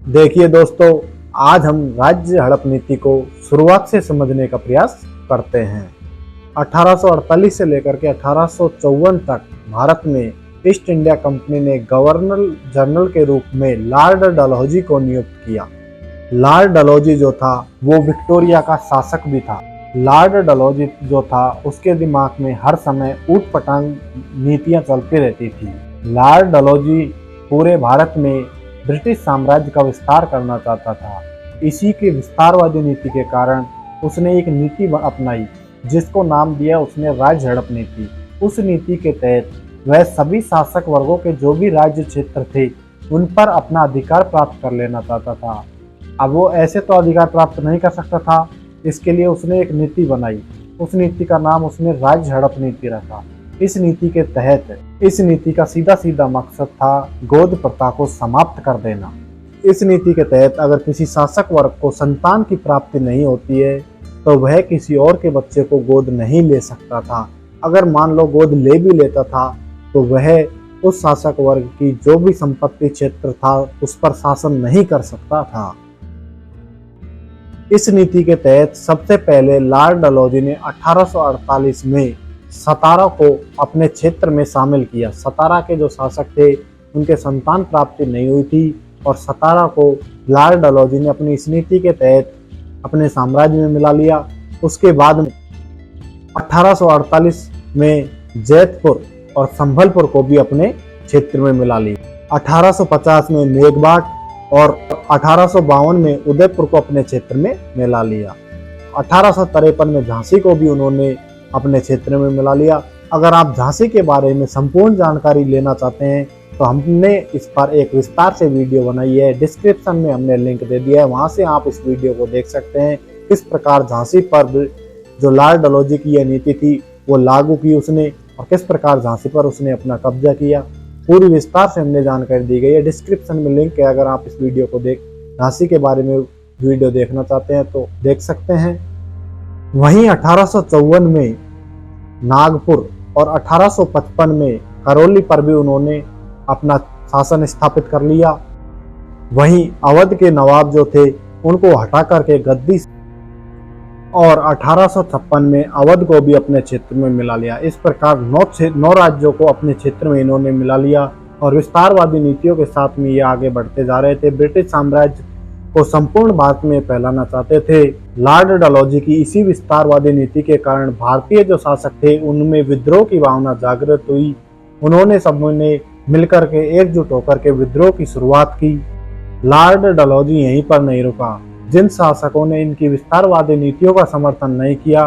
देखिए दोस्तों, आज हम राज्य हड़प नीति को शुरुआत से समझने का प्रयास करते हैं। 1848 से लेकर के 1854 तक भारत में ईस्ट इंडिया कंपनी ने गवर्नर जनरल के रूप में लॉर्ड डलहौजी को नियुक्त किया। लॉर्ड डलहौजी जो था वो विक्टोरिया का शासक भी था। लॉर्ड डलहौजी जो था उसके दिमाग में हर समय ऊट पटांग नीतियां चलती रहती थी। लॉर्ड डलहौजी पूरे भारत में ब्रिटिश साम्राज्य का विस्तार करना चाहता था। इसी की विस्तारवादी नीति के कारण उसने एक नीति अपनाई जिसको नाम दिया उसने राज्य हड़प नीति। उस नीति के तहत वह सभी शासक वर्गों के जो भी राज्य क्षेत्र थे उन पर अपना अधिकार प्राप्त कर लेना चाहता था। अब वो ऐसे तो अधिकार प्राप्त नहीं कर सकता था, इसके लिए उसने एक नीति बनाई। उस नीति का नाम उसने राज्य हड़प नीति रखा। इस नीति के तहत इस नीति का सीधा सीधा मकसद था गोद प्रथा को समाप्त कर देना। इस नीति के तहत अगर किसी शासक वर्ग को संतान की प्राप्ति नहीं होती है तो वह किसी और के बच्चे को गोद नहीं ले सकता था। अगर मान लो गोद ले भी लेता था तो वह उस शासक वर्ग की जो भी संपत्ति क्षेत्र था उस पर शासन नहीं कर सकता था। इस नीति के तहत सबसे पहले लॉर्ड डलहौजी ने 1848 में सतारा को अपने क्षेत्र में शामिल किया। सतारा के जो शासक थे उनके संतान प्राप्ति नहीं हुई थी और सतारा को लॉर्ड डलहौजी ने अपनी इस नीति के तहत अपने साम्राज्य में मिला लिया। उसके बाद 1848 में जैतपुर और संभलपुर को भी अपने क्षेत्र में मिला लिया। 1850 में मेघाट और 1852 में उदयपुर को अपने क्षेत्र में मिला लिया। 1853 में झांसी को भी उन्होंने अपने क्षेत्र में मिला लिया। अगर आप झांसी के बारे में संपूर्ण जानकारी लेना चाहते हैं तो हमने इस पर एक विस्तार से वीडियो बनाई है। डिस्क्रिप्शन में हमने लिंक दे दिया है, वहां से आप इस वीडियो को देख सकते हैं। किस प्रकार झांसी पर जो लॉर्ड डलहौजी की यह नीति थी वो लागू की उसने और किस प्रकार झांसी पर उसने अपना कब्जा किया, पूरी विस्तार से हमने जानकारी दी गई है। डिस्क्रिप्शन में लिंक है, अगर आप इस वीडियो को झांसी के बारे में वीडियो देखना चाहते हैं तो देख सकते हैं। वहीं 1854 में नागपुर और 1855 में करौली पर भी उन्होंने अपना शासन स्थापित कर लिया। वहीं अवध के नवाब जो थे उनको हटा करके गद्दी और 1856 में अवध को भी अपने क्षेत्र में मिला लिया। इस प्रकार 9 राज्यों को अपने क्षेत्र में इन्होंने मिला लिया और विस्तारवादी नीतियों के साथ में ये आगे बढ़ते जा रहे थे। ब्रिटिश साम्राज्य को संपूर्ण भारत में फैलाना चाहते थे। लॉर्ड डलहौजी की इसी विस्तारवादी नीति के कारण भारतीय जो शासक थे उनमें विद्रोह की भावना जागृत हुई। उन्होंने सबने मिलकर के एकजुट होकर के विद्रोह की शुरुआत की। लॉर्ड डलहौजी यहीं पर नहीं रुका। जिन शासकों ने इनकी विस्तारवादी नीतियों का समर्थन नहीं किया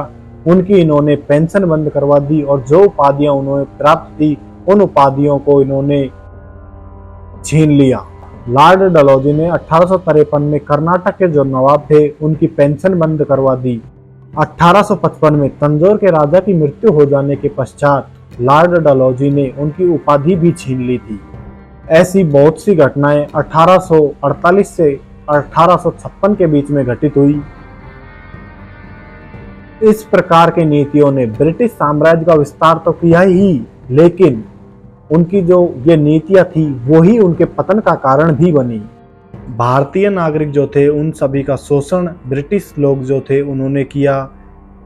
उनकी इन्होंने पेंशन बंद करवा दी और जो उपाधियां उन्होंने प्राप्त की उन उपाधियों को इन्होंने छीन लिया। लॉर्ड डलहौजी ने 1853 में कर्नाटक के जो नवाब थे उनकी पेंशन बंद करवा दी। 1855 में तंजौर के राजा की मृत्यु हो जाने के पश्चात लॉर्ड डलहौजी ने उनकी उपाधि भी छीन ली थी। ऐसी बहुत सी घटनाएं 1848 से 1856 के बीच में घटित हुई। इस प्रकार की नीतियों ने ब्रिटिश साम्राज्य का विस्तार तो किया ही, लेकिन उनकी जो ये नीतियां थी वो ही उनके पतन का कारण भी बनी। भारतीय नागरिक जो थे उन सभी का शोषण ब्रिटिश लोग जो थे उन्होंने किया।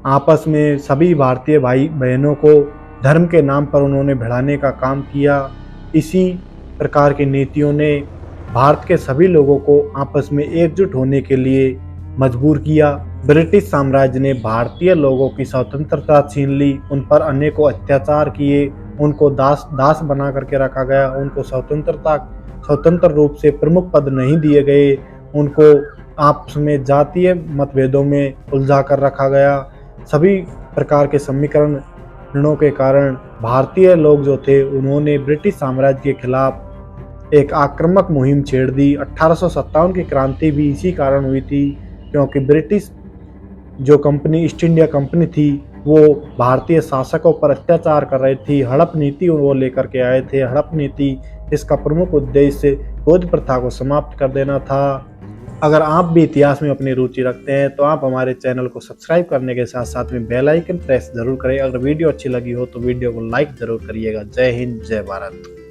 आपस में सभी भारतीय भाई बहनों को धर्म के नाम पर उन्होंने भिड़ाने का काम किया। इसी प्रकार की नीतियों ने भारत के सभी लोगों को आपस में एकजुट होने के लिए मजबूर किया। ब्रिटिश साम्राज्य ने भारतीय लोगों की स्वतंत्रता छीन ली, उन पर अनेकों अत्याचार किए, उनको दास बना करके रखा गया, उनको स्वतंत्र रूप से प्रमुख पद नहीं दिए गए, उनको आपस में जातीय मतभेदों में उलझा कर रखा गया। सभी प्रकार के समीकरणों के कारण भारतीय लोग जो थे उन्होंने ब्रिटिश साम्राज्य के खिलाफ एक आक्रामक मुहिम छेड़ दी। 1857 की क्रांति भी इसी कारण हुई थी, क्योंकि ब्रिटिश जो कंपनी ईस्ट इंडिया कंपनी थी वो भारतीय शासकों पर अत्याचार कर रही थी। हड़प नीति वो लेकर के आए थे। हड़प नीति इसका प्रमुख उद्देश्य गोद प्रथा को समाप्त कर देना था। अगर आप भी इतिहास में अपनी रुचि रखते हैं तो आप हमारे चैनल को सब्सक्राइब करने के साथ साथ में बेल आइकन प्रेस जरूर करें। अगर वीडियो अच्छी लगी हो तो वीडियो को लाइक जरूर करिएगा। जय हिंद, जय भारत।